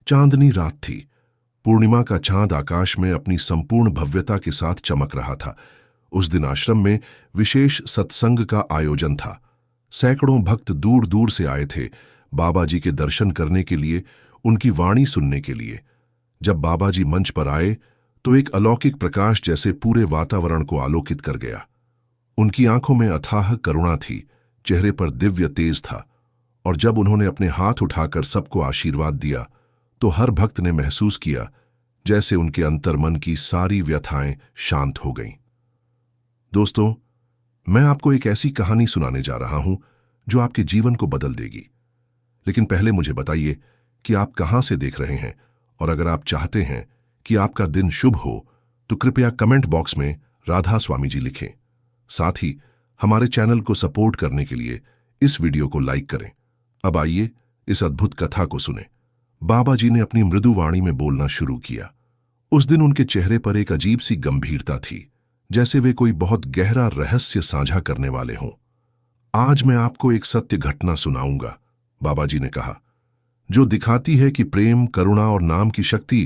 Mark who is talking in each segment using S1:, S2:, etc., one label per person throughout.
S1: चांदनी रात थी। पूर्णिमा का चांद आकाश में अपनी संपूर्ण भव्यता के साथ चमक रहा था। उस दिन आश्रम में विशेष सत्संग का आयोजन था। सैकड़ों भक्त दूर दूर से आए थे, बाबा जी के दर्शन करने के लिए, उनकी वाणी सुनने के लिए। जब बाबा जी मंच पर आए तो एक अलौकिक प्रकाश जैसे पूरे वातावरण को आलोकित कर गया। उनकी आंखों में अथाह करुणा थी, चेहरे पर दिव्य तेज था, और जब उन्होंने अपने हाथ उठाकर सबको आशीर्वाद दिया तो हर भक्त ने महसूस किया जैसे उनके अंतर्मन की सारी व्यथाएं शांत हो गईं। दोस्तों, मैं आपको एक ऐसी कहानी सुनाने जा रहा हूं जो आपके जीवन को बदल देगी। लेकिन पहले मुझे बताइए कि आप कहां से देख रहे हैं, और अगर आप चाहते हैं कि आपका दिन शुभ हो तो कृपया कमेंट बॉक्स में राधा स्वामी जी लिखें। साथ ही हमारे चैनल को सपोर्ट करने के लिए इस वीडियो को लाइक करें। अब आइए इस अद्भुत कथा को सुनें। बाबा जी ने अपनी मृदु वाणी में बोलना शुरू किया। उस दिन उनके चेहरे पर एक अजीब सी गंभीरता थी, जैसे वे कोई बहुत गहरा रहस्य साझा करने वाले हों। आज मैं आपको एक सत्य घटना सुनाऊंगा, बाबा जी ने कहा, जो दिखाती है कि प्रेम, करुणा और नाम की शक्ति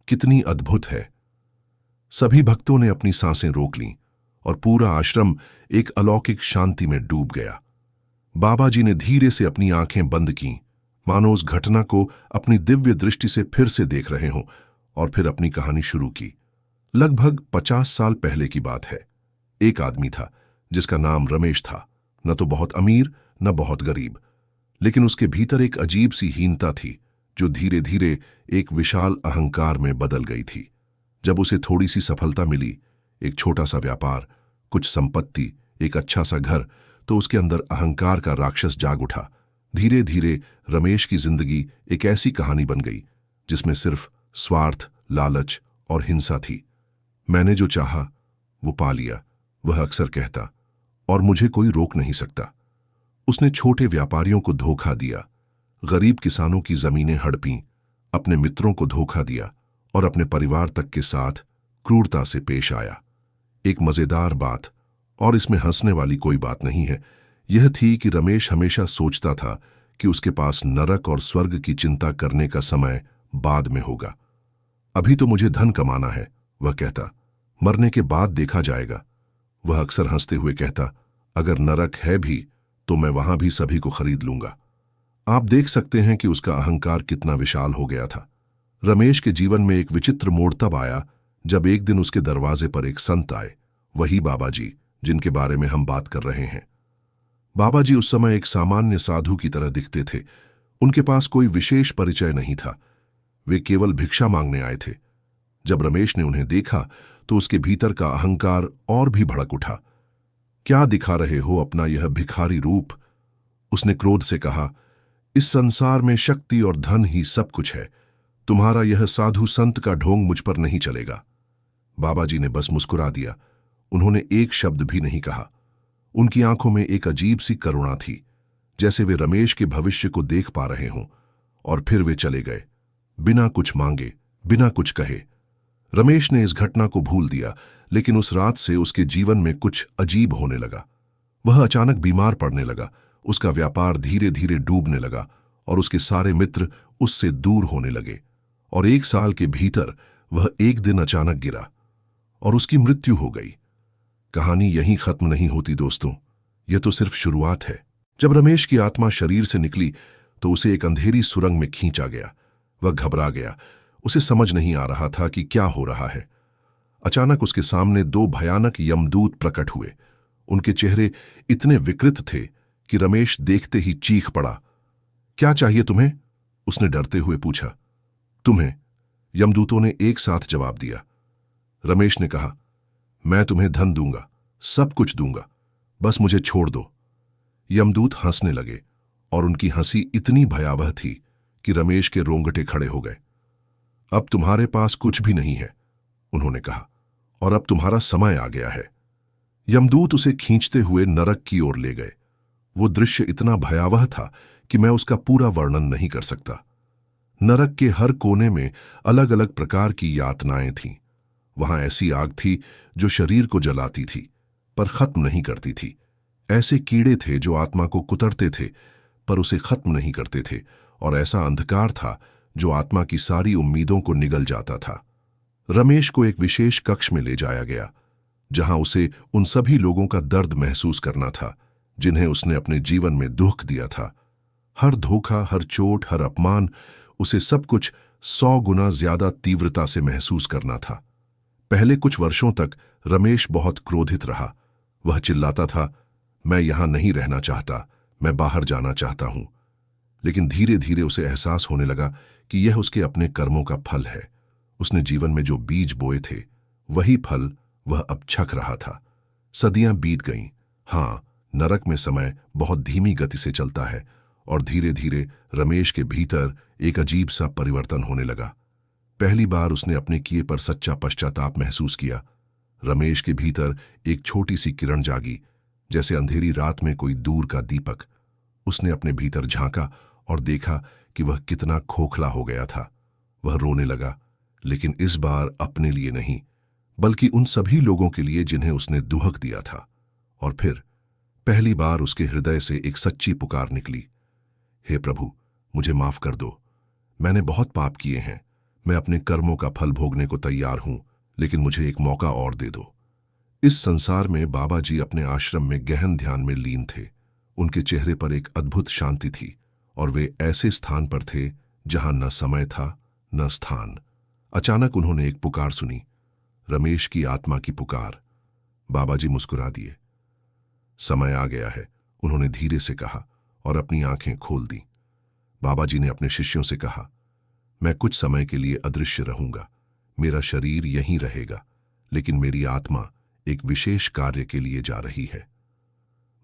S1: कितनी अद्भुत है। सभी भक्तों ने अपनी सांसें रोक लीं और पूरा आश्रम एक अलौकिक शांति में डूब गया। बाबा जी ने धीरे से अपनी आंखें बंद कीं, मानो उस घटना को अपनी दिव्य दृष्टि से फिर से देख रहे हों, और फिर अपनी कहानी शुरू की। लगभग 50 साल पहले की बात है। एक आदमी था जिसका नाम रमेश था। न तो बहुत अमीर न बहुत गरीब, लेकिन उसके भीतर एक अजीब सी हीनता थी जो धीरे धीरे एक विशाल अहंकार में बदल गई थी। जब उसे थोड़ी सी सफलता मिली, एक छोटा सा व्यापार, कुछ संपत्ति, एक अच्छा सा घर, तो उसके अंदर अहंकार का राक्षस जाग उठा। धीरे धीरे रमेश की जिंदगी एक ऐसी कहानी बन गई जिसमें सिर्फ स्वार्थ, लालच और हिंसा थी। मैंने जो चाहा वो पा लिया, वह अक्सर कहता, और मुझे कोई रोक नहीं सकता। उसने छोटे व्यापारियों को धोखा दिया, गरीब किसानों की जमीनें हड़पीं, अपने मित्रों को धोखा दिया और अपने परिवार तक के साथ क्रूरता से पेश आया। एक मजेदार बात, और इसमें हंसने वाली कोई बात नहीं है, यह थी कि रमेश हमेशा सोचता था कि उसके पास नरक और स्वर्ग की चिंता करने का समय बाद में होगा। अभी तो मुझे धन कमाना है, वह कहता, मरने के बाद देखा जाएगा। वह अक्सर हंसते हुए कहता, अगर नरक है भी तो मैं वहां भी सभी को खरीद लूंगा। आप देख सकते हैं कि उसका अहंकार कितना विशाल हो गया था। रमेश के जीवन में एक विचित्र मोड़ तब आया जब एक दिन उसके दरवाजे पर एक संत आए, वही बाबा जी जिनके बारे में हम बात कर रहे हैं। बाबा जी उस समय एक सामान्य साधु की तरह दिखते थे। उनके पास कोई विशेष परिचय नहीं था, वे केवल भिक्षा मांगने आए थे। जब रमेश ने उन्हें देखा तो उसके भीतर का अहंकार और भी भड़क उठा। क्या दिखा रहे हो अपना यह भिखारी रूप? उसने क्रोध से कहा, इस संसार में शक्ति और धन ही सब कुछ है। तुम्हारा यह साधु संत का ढोंग मुझ पर नहीं चलेगा। बाबा जी ने बस मुस्कुरा दिया, उन्होंने एक शब्द भी नहीं कहा। उनकी आंखों में एक अजीब सी करुणा थी, जैसे वे रमेश के भविष्य को देख पा रहे हों। और फिर वे चले गए, बिना कुछ मांगे, बिना कुछ कहे। रमेश ने इस घटना को भूल दिया, लेकिन उस रात से उसके जीवन में कुछ अजीब होने लगा। वह अचानक बीमार पड़ने लगा, उसका व्यापार धीरे धीरे डूबने लगा और उसके सारे मित्र उससे दूर होने लगे। और 1 साल के भीतर वह एक दिन अचानक गिरा और उसकी मृत्यु हो गई। कहानी यहीं खत्म नहीं होती दोस्तों, यह तो सिर्फ शुरुआत है। जब रमेश की आत्मा शरीर से निकली तो उसे एक अंधेरी सुरंग में खींचा गया। वह घबरा गया, उसे समझ नहीं आ रहा था कि क्या हो रहा है। अचानक उसके सामने 2 भयानक यमदूत प्रकट हुए। उनके चेहरे इतने विकृत थे कि रमेश देखते ही चीख पड़ा। क्या चाहिए तुम्हें? उसने डरते हुए पूछा। तुम्हें, यमदूतों ने एक साथ जवाब दिया। रमेश ने कहा, मैं तुम्हें धन दूंगा, सब कुछ दूंगा, बस मुझे छोड़ दो। यमदूत हंसने लगे और उनकी हंसी इतनी भयावह थी कि रमेश के रोंगटे खड़े हो गए। अब तुम्हारे पास कुछ भी नहीं है, उन्होंने कहा, और अब तुम्हारा समय आ गया है। यमदूत उसे खींचते हुए नरक की ओर ले गए। वो दृश्य इतना भयावह था कि मैं उसका पूरा वर्णन नहीं कर सकता। नरक के हर कोने में अलग अलग प्रकार की यातनाएं थीं। वहां ऐसी आग थी जो शरीर को जलाती थी पर खत्म नहीं करती थी। ऐसे कीड़े थे जो आत्मा को कुतरते थे पर उसे खत्म नहीं करते थे। और ऐसा अंधकार था जो आत्मा की सारी उम्मीदों को निगल जाता था। रमेश को एक विशेष कक्ष में ले जाया गया, जहां उसे उन सभी लोगों का दर्द महसूस करना था जिन्हें उसने अपने जीवन में दुख दिया था। हर धोखा, हर चोट, हर अपमान, उसे सब कुछ 100 गुना ज्यादा तीव्रता से महसूस करना था। पहले कुछ वर्षों तक रमेश बहुत क्रोधित रहा। वह चिल्लाता था, मैं यहां नहीं रहना चाहता, मैं बाहर जाना चाहता हूं। लेकिन धीरे धीरे उसे एहसास होने लगा कि यह उसके अपने कर्मों का फल है। उसने जीवन में जो बीज बोए थे, वही फल वह अब छक रहा था। सदियां बीत गईं। हाँ, नरक में समय बहुत धीमी गति से चलता है, और धीरे धीरे रमेश के भीतर एक अजीब सा परिवर्तन होने लगा। पहली बार उसने अपने किए पर सच्चा पश्चाताप महसूस किया। रमेश के भीतर एक छोटी सी किरण जागी, जैसे अंधेरी रात में कोई दूर का दीपक। उसने अपने भीतर झांका और देखा कि वह कितना खोखला हो गया था। वह रोने लगा, लेकिन इस बार अपने लिए नहीं, बल्कि उन सभी लोगों के लिए जिन्हें उसने दुहक दिया था। और फिर पहली बार उसके हृदय से एक सच्ची पुकार निकली, हे प्रभु, मुझे माफ कर दो। मैंने बहुत पाप किए हैं। मैं अपने कर्मों का फल भोगने को तैयार हूं, लेकिन मुझे एक मौका और दे दो। इस संसार में बाबा जी अपने आश्रम में गहन ध्यान में लीन थे। उनके चेहरे पर एक अद्भुत शांति थी, और वे ऐसे स्थान पर थे जहां न समय था न स्थान। अचानक उन्होंने एक पुकार सुनी, रमेश की आत्मा की पुकार। बाबा जी मुस्कुरा दिए। समय आ गया है, उन्होंने धीरे से कहा, और अपनी आंखें खोल दी। बाबा जी ने अपने शिष्यों से कहा, मैं कुछ समय के लिए अदृश्य रहूंगा। मेरा शरीर यहीं रहेगा, लेकिन मेरी आत्मा एक विशेष कार्य के लिए जा रही है।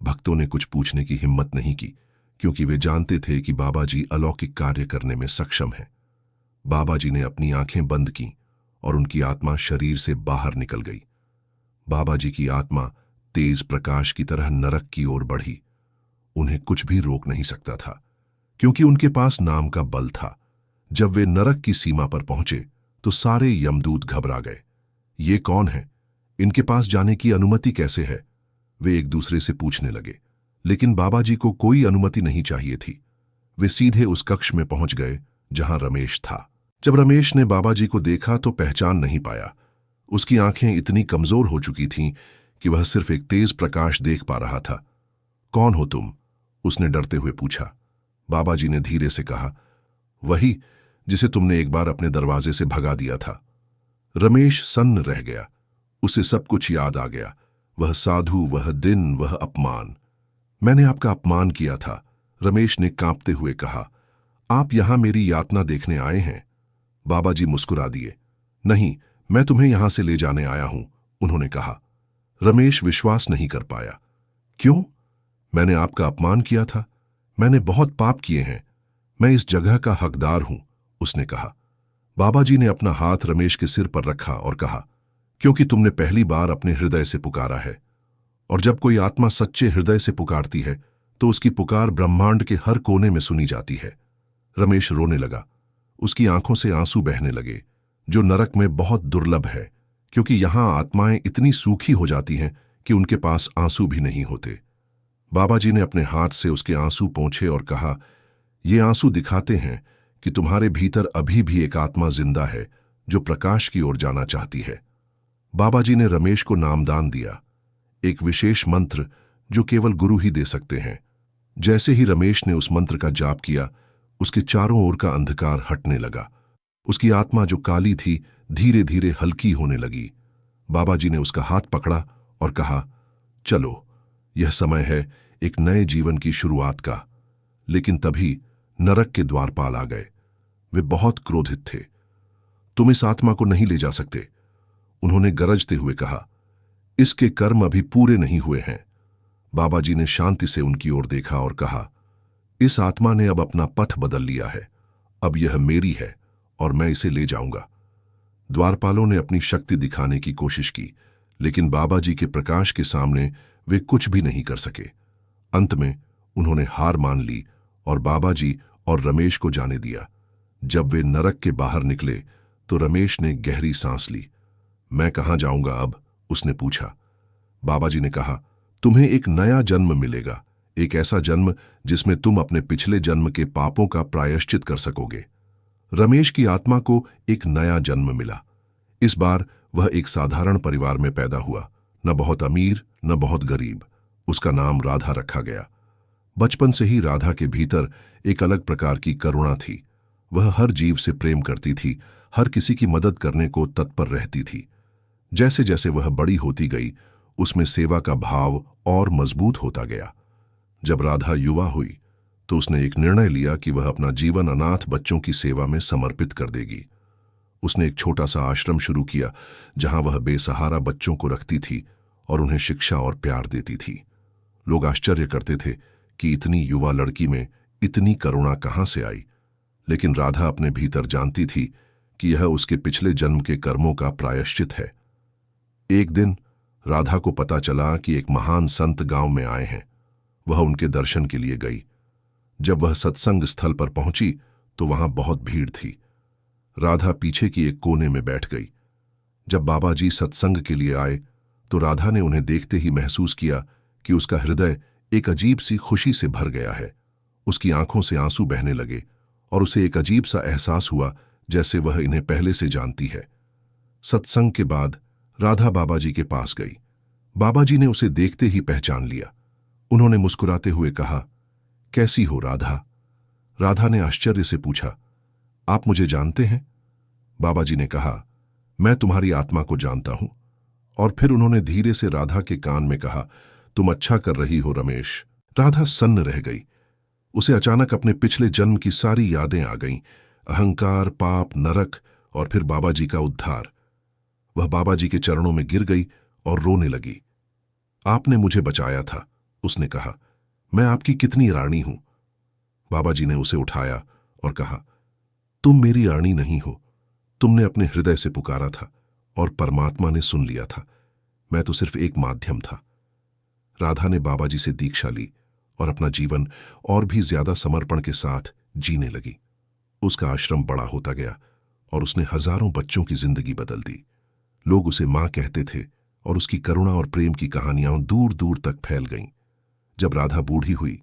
S1: भक्तों ने कुछ पूछने की हिम्मत नहीं की, क्योंकि वे जानते थे कि बाबा जी अलौकिक कार्य करने में सक्षम हैं। बाबा जी ने अपनी आंखें बंद की और उनकी आत्मा शरीर से बाहर निकल गई। बाबा जी की आत्मा तेज प्रकाश की तरह नरक की ओर बढ़ी। उन्हें कुछ भी रोक नहीं सकता था, क्योंकि उनके पास नाम का बल था। जब वे नरक की सीमा पर पहुंचे तो सारे यमदूत घबरा गए। ये कौन है? इनके पास जाने की अनुमति कैसे है? वे एक दूसरे से पूछने लगे, लेकिन बाबा जी को कोई अनुमति नहीं चाहिए थी। वे सीधे उस कक्ष में पहुंच गए जहां रमेश था। जब रमेश ने बाबा जी को देखा तो पहचान नहीं पाया। उसकी आंखें इतनी कमजोर हो चुकी थीं कि वह सिर्फ एक तेज प्रकाश देख पा रहा था। कौन हो तुम? उसने डरते हुए पूछा। बाबा जी ने धीरे से कहा, वही जिसे तुमने एक बार अपने दरवाजे से भगा दिया था। रमेश सन्न रह गया। उसे सब कुछ याद आ गया, वह साधु, वह दिन, वह अपमान। मैंने आपका अपमान किया था, रमेश ने कांपते हुए कहा। आप यहां मेरी यातना देखने आए हैं? बाबा जी मुस्कुरा दिए। नहीं, मैं तुम्हें यहां से ले जाने आया हूं, उन्होंने कहा। रमेश विश्वास नहीं कर पाया। क्यों? मैंने आपका अपमान किया था। मैंने बहुत पाप किए हैं। मैं इस जगह का हकदार हूं, उसने कहा। बाबा जी ने अपना हाथ रमेश के सिर पर रखा और कहा, क्योंकि तुमने पहली बार अपने हृदय से पुकारा है, और जब कोई आत्मा सच्चे हृदय से पुकारती है तो उसकी पुकार ब्रह्मांड के हर कोने में सुनी जाती है। रमेश रोने लगा। उसकी आंखों से आंसू बहने लगे, जो नरक में बहुत दुर्लभ है, क्योंकि यहां आत्माएं इतनी सूखी हो जाती हैं कि उनके पास आंसू भी नहीं होते। बाबा जी ने अपने हाथ से उसके आंसू पोंछे और कहा, ये आंसू दिखाते हैं कि तुम्हारे भीतर अभी भी एक आत्मा जिंदा है जो प्रकाश की ओर जाना चाहती है। बाबा जी ने रमेश को नामदान दिया, एक विशेष मंत्र जो केवल गुरु ही दे सकते हैं। जैसे ही रमेश ने उस मंत्र का जाप किया, उसके चारों ओर का अंधकार हटने लगा। उसकी आत्मा जो काली थी धीरे धीरे हल्की होने लगी। बाबा जी ने उसका हाथ पकड़ा और कहा, चलो, यह समय है एक नए जीवन की शुरुआत का। लेकिन तभी नरक के द्वारपाल आ गए। वे बहुत क्रोधित थे। तुम इस आत्मा को नहीं ले जा सकते, उन्होंने गरजते हुए कहा। इसके कर्म अभी पूरे नहीं हुए हैं। बाबा जी ने शांति से उनकी ओर देखा और कहा, इस आत्मा ने अब अपना पथ बदल लिया है। अब यह मेरी है और मैं इसे ले जाऊंगा। द्वारपालों ने अपनी शक्ति दिखाने की कोशिश की, लेकिन बाबा जी के प्रकाश के सामने वे कुछ भी नहीं कर सके। अंत में उन्होंने हार मान ली और बाबा जी और रमेश को जाने दिया। जब वे नरक के बाहर निकले तो रमेश ने गहरी सांस ली। मैं कहां जाऊंगा अब? उसने पूछा। बाबा जी ने कहा, तुम्हें एक नया जन्म मिलेगा, एक ऐसा जन्म जिसमें तुम अपने पिछले जन्म के पापों का प्रायश्चित कर सकोगे। रमेश की आत्मा को एक नया जन्म मिला। इस बार वह एक साधारण परिवार में पैदा हुआ, न बहुत अमीर न बहुत गरीब। उसका नाम राधा रखा गया। बचपन से ही राधा के भीतर एक अलग प्रकार की करुणा थी। वह हर जीव से प्रेम करती थी, हर किसी की मदद करने को तत्पर रहती थी। जैसे जैसे वह बड़ी होती गई, उसमें सेवा का भाव और मजबूत होता गया। जब राधा युवा हुई तो उसने एक निर्णय लिया कि वह अपना जीवन अनाथ बच्चों की सेवा में समर्पित कर देगी। उसने एक छोटा सा आश्रम शुरू किया, जहां वह बेसहारा बच्चों को रखती थी और उन्हें शिक्षा और प्यार देती थी। लोग आश्चर्य करते थे कि इतनी युवा लड़की में इतनी करुणा कहां से आई, लेकिन राधा अपने भीतर जानती थी कि यह उसके पिछले जन्म के कर्मों का प्रायश्चित है। एक दिन राधा को पता चला कि एक महान संत गांव में आए हैं। वह उनके दर्शन के लिए गई। जब वह सत्संग स्थल पर पहुंची तो वहां बहुत भीड़ थी। राधा पीछे की एक कोने में बैठ गई। जब बाबा जी सत्संग के लिए आए तो राधा ने उन्हें देखते ही महसूस किया कि उसका हृदय एक अजीब सी खुशी से भर गया है। उसकी आंखों से आंसू बहने लगे और उसे एक अजीब सा एहसास हुआ जैसे वह इन्हें पहले से जानती है। सत्संग के बाद राधा बाबा जी के पास गई। बाबा जी ने उसे देखते ही पहचान लिया। उन्होंने मुस्कुराते हुए कहा, कैसी हो राधा? राधा ने आश्चर्य से पूछा, आप मुझे जानते हैं? बाबा जी ने कहा, मैं तुम्हारी आत्मा को जानता हूं। और फिर उन्होंने धीरे से राधा के कान में कहा, तुम अच्छा कर रही हो रमेश। राधा सन्न रह गई। उसे अचानक अपने पिछले जन्म की सारी यादें आ गईं, अहंकार, पाप, नरक और फिर बाबा जी का उद्धार। वह बाबा जी के चरणों में गिर गई और रोने लगी। आपने मुझे बचाया था, उसने कहा। मैं आपकी कितनी रानी हूं। बाबा जी ने उसे उठाया और कहा, तुम मेरी रानी नहीं हो। तुमने अपने हृदय से पुकारा था और परमात्मा ने सुन लिया था। मैं तो सिर्फ एक माध्यम था। राधा ने बाबा जी से दीक्षा ली और अपना जीवन और भी ज्यादा समर्पण के साथ जीने लगी। उसका आश्रम बड़ा होता गया और उसने हजारों बच्चों की जिंदगी बदल दी। लोग उसे मां कहते थे और उसकी करुणा और प्रेम की कहानियां दूर दूर तक फैल गईं। जब राधा बूढ़ी हुई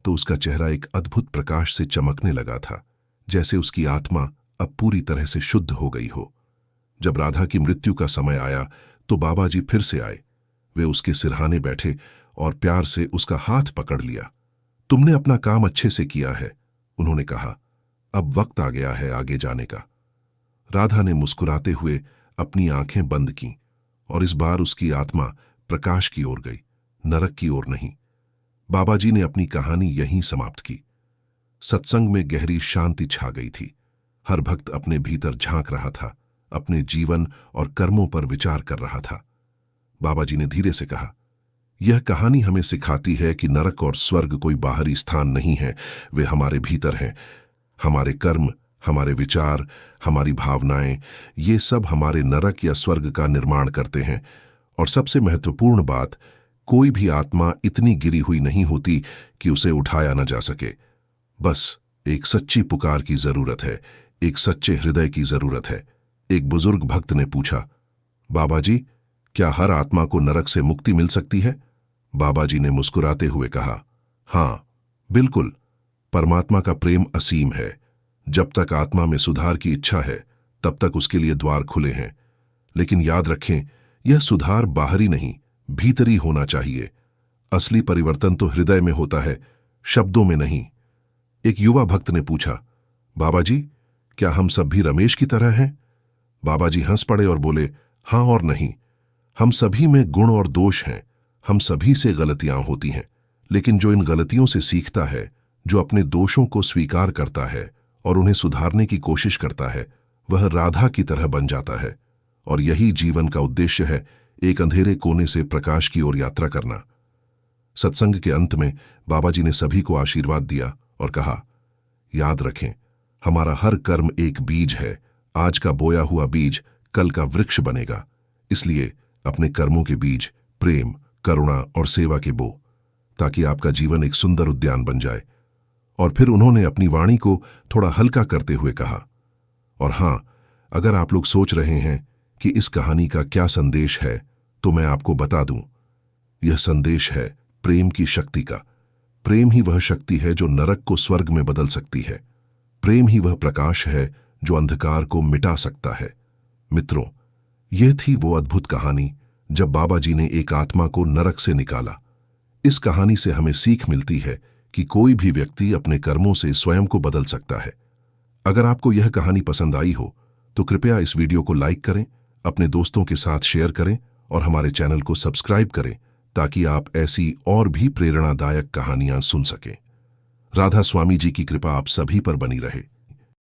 S1: तो उसका चेहरा एक अद्भुत प्रकाश से चमकने लगा था, जैसे उसकी आत्मा अब पूरी तरह से शुद्ध हो गई हो। जब राधा की मृत्यु का समय आया तो बाबा जी फिर से आए। वे उसके सिरहाने बैठे और प्यार से उसका हाथ पकड़ लिया। तुमने अपना काम अच्छे से किया है, उन्होंने कहा। अब वक्त आ गया है आगे जाने का। राधा ने मुस्कुराते हुए अपनी आंखें बंद कीं और इस बार उसकी आत्मा प्रकाश की ओर गई, नरक की ओर नहीं। बाबा जी ने अपनी कहानी यहीं समाप्त की। सत्संग में गहरी शांति छा गई थी। हर भक्त अपने भीतर झांक रहा था, अपने जीवन और कर्मों पर विचार कर रहा था। बाबा जी ने धीरे से कहा, यह कहानी हमें सिखाती है कि नरक और स्वर्ग कोई बाहरी स्थान नहीं है, वे हमारे भीतर हैं। हमारे कर्म, हमारे विचार, हमारी भावनाएं, ये सब हमारे नरक या स्वर्ग का निर्माण करते हैं। और सबसे महत्वपूर्ण बात, कोई भी आत्मा इतनी गिरी हुई नहीं होती कि उसे उठाया न जा सके। बस एक सच्ची पुकार की जरूरत है, एक सच्चे हृदय की जरूरत है। एक बुजुर्ग भक्त ने पूछा, बाबा जी, क्या हर आत्मा को नरक से मुक्ति मिल सकती है? बाबा जी ने मुस्कुराते हुए कहा, हाँ, बिल्कुल। परमात्मा का प्रेम असीम है। जब तक आत्मा में सुधार की इच्छा है, तब तक उसके लिए द्वार खुले हैं। लेकिन याद रखें, यह सुधार बाहरी नहीं, भीतरी होना चाहिए। असली परिवर्तन तो हृदय में होता है, शब्दों में नहीं। एक युवा भक्त ने पूछा, बाबा जी, क्या हम सब भी रमेश की तरह हैं? बाबा जी हंस पड़े और बोले, हां और नहीं। हम सभी में गुण और दोष हैं। हम सभी से गलतियां होती हैं, लेकिन जो इन गलतियों से सीखता है, जो अपने दोषों को स्वीकार करता है और उन्हें सुधारने की कोशिश करता है, वह राधा की तरह बन जाता है। और यही जीवन का उद्देश्य है, एक अंधेरे कोने से प्रकाश की ओर यात्रा करना। सत्संग के अंत में बाबा जी ने सभी को आशीर्वाद दिया और कहा, याद रखें, हमारा हर कर्म एक बीज है। आज का बोया हुआ बीज कल का वृक्ष बनेगा। इसलिए अपने कर्मों के बीज प्रेम, करुणा और सेवा के बो, ताकि आपका जीवन एक सुंदर उद्यान बन जाए। और फिर उन्होंने अपनी वाणी को थोड़ा हल्का करते हुए कहा, और हां, अगर आप लोग सोच रहे हैं कि इस कहानी का क्या संदेश है, तो मैं आपको बता दूं, यह संदेश है प्रेम की शक्ति का। प्रेम ही वह शक्ति है जो नरक को स्वर्ग में बदल सकती है। प्रेम ही वह प्रकाश है जो अंधकार को मिटा सकता है। मित्रों, यह थी वो अद्भुत कहानी जब बाबा जी ने एक आत्मा को नरक से निकाला। इस कहानी से हमें सीख मिलती है कि कोई भी व्यक्ति अपने कर्मों से स्वयं को बदल सकता है। अगर आपको यह कहानी पसंद आई हो तो कृपया इस वीडियो को लाइक करें, अपने दोस्तों के साथ शेयर करें और हमारे चैनल को सब्सक्राइब करें ताकि आप ऐसी और भी प्रेरणादायक कहानियां सुन सकें। राधा स्वामी जी की कृपा आप सभी पर बनी रहे।